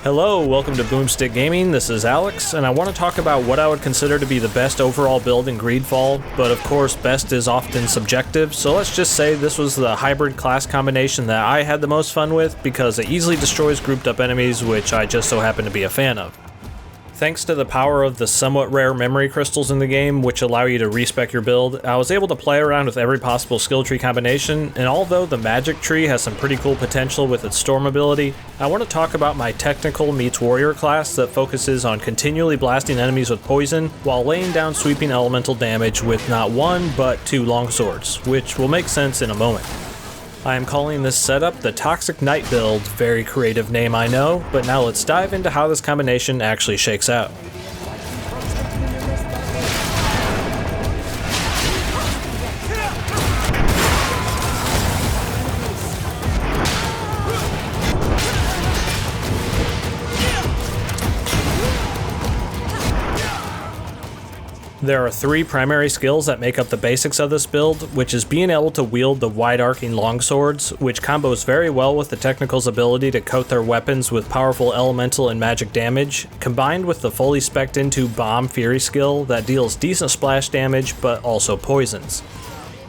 Hello, welcome to Boomstick Gaming. This is Alex, and I want to talk about what I would consider to be the best overall build in Greedfall, but of course best is often subjective, so let's just say this was the hybrid class combination that I had the most fun with because it easily destroys grouped up enemies, which I just so happen to be a fan of. Thanks to the power of the somewhat rare memory crystals in the game, which allow you to respec your build, I was able to play around with every possible skill tree combination, and although the magic tree has some pretty cool potential with its storm ability, I want to talk about my technical meets warrior class that focuses on continually blasting enemies with poison while laying down sweeping elemental damage with not one but two longswords, which will make sense in a moment. I am calling this setup the Toxic Knight build, very creative name I know, but now let's dive into how this combination actually shakes out. There are three primary skills that make up the basics of this build, which is being able to wield the wide-arcing longswords, which combos very well with the Technical's ability to coat their weapons with powerful elemental and magic damage, combined with the fully spec'd into Bomb Fury skill that deals decent splash damage but also poisons.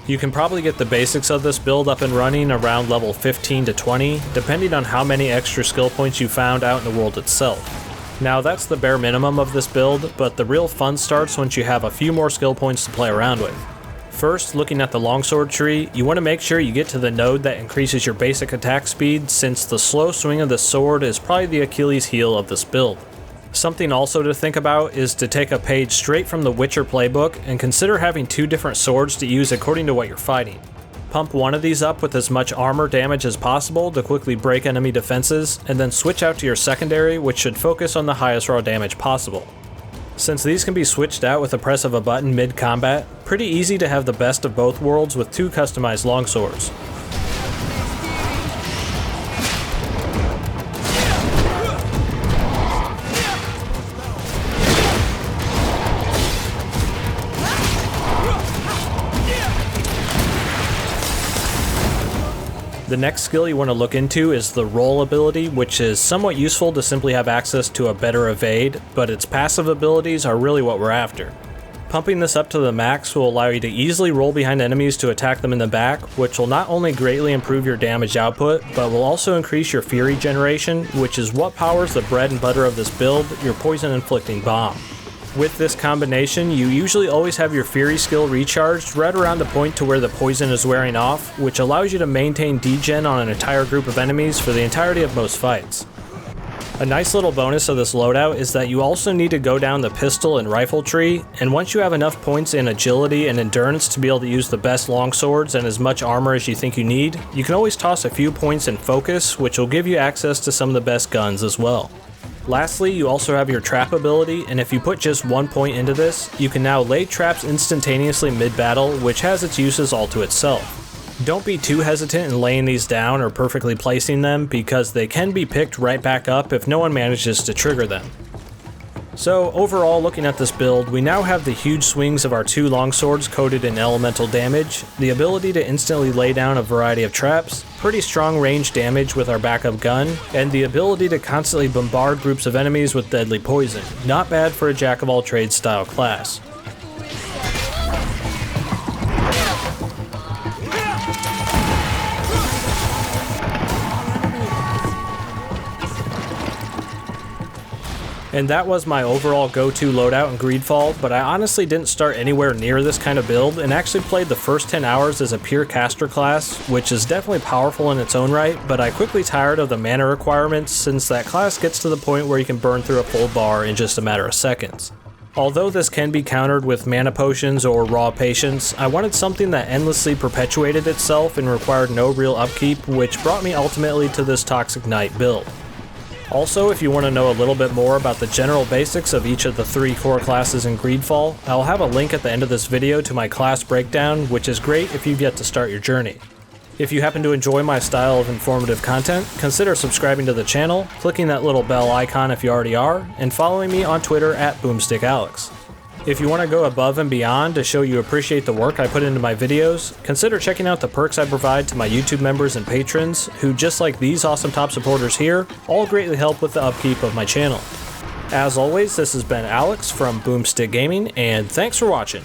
You can probably get the basics of this build up and running around level 15 to 20, depending on how many extra skill points you found out in the world itself. Now that's the bare minimum of this build, but the real fun starts once you have a few more skill points to play around with. First, looking at the longsword tree, you want to make sure you get to the node that increases your basic attack speed, since the slow swing of the sword is probably the Achilles heel of this build. Something also to think about is to take a page straight from the Witcher playbook and consider having two different swords to use according to what you're fighting. Pump one of these up with as much armor damage as possible to quickly break enemy defenses, and then switch out to your secondary, which should focus on the highest raw damage possible. Since these can be switched out with the press of a button mid-combat, pretty easy to have the best of both worlds with two customized longswords. The next skill you want to look into is the roll ability, which is somewhat useful to simply have access to a better evade, but its passive abilities are really what we're after. Pumping this up to the max will allow you to easily roll behind enemies to attack them in the back, which will not only greatly improve your damage output, but will also increase your fury generation, which is what powers the bread and butter of this build, your poison inflicting bomb. With this combination, you usually always have your Fury skill recharged right around the point to where the poison is wearing off, which allows you to maintain degen on an entire group of enemies for the entirety of most fights. A nice little bonus of this loadout is that you also need to go down the pistol and rifle tree, and once you have enough points in agility and endurance to be able to use the best longswords and as much armor as you think you need, you can always toss a few points in focus, which will give you access to some of the best guns as well. Lastly, you also have your trap ability, and if you put just 1 point into this, you can now lay traps instantaneously mid-battle, which has its uses all to itself. Don't be too hesitant in laying these down or perfectly placing them, because they can be picked right back up if no one manages to trigger them. So overall, looking at this build, we now have the huge swings of our two longswords coated in elemental damage, the ability to instantly lay down a variety of traps, pretty strong range damage with our backup gun, and the ability to constantly bombard groups of enemies with deadly poison. Not bad for a jack-of-all-trades style class. And that was my overall go-to loadout in Greedfall, but I honestly didn't start anywhere near this kind of build and actually played the first 10 hours as a pure caster class, which is definitely powerful in its own right, but I quickly tired of the mana requirements since that class gets to the point where you can burn through a full bar in just a matter of seconds. Although this can be countered with mana potions or raw patience, I wanted something that endlessly perpetuated itself and required no real upkeep, which brought me ultimately to this Toxic Knight build. Also, if you want to know a little bit more about the general basics of each of the three core classes in Greedfall, I'll have a link at the end of this video to my class breakdown, which is great if you've yet to start your journey. If you happen to enjoy my style of informative content, consider subscribing to the channel, clicking that little bell icon if you already are, and following me on Twitter at BoomstickAlex. If you want to go above and beyond to show you appreciate the work I put into my videos, consider checking out the perks I provide to my YouTube members and patrons, who just like these awesome top supporters here, all greatly help with the upkeep of my channel. As always, this has been Alex from Boomstick Gaming, and thanks for watching.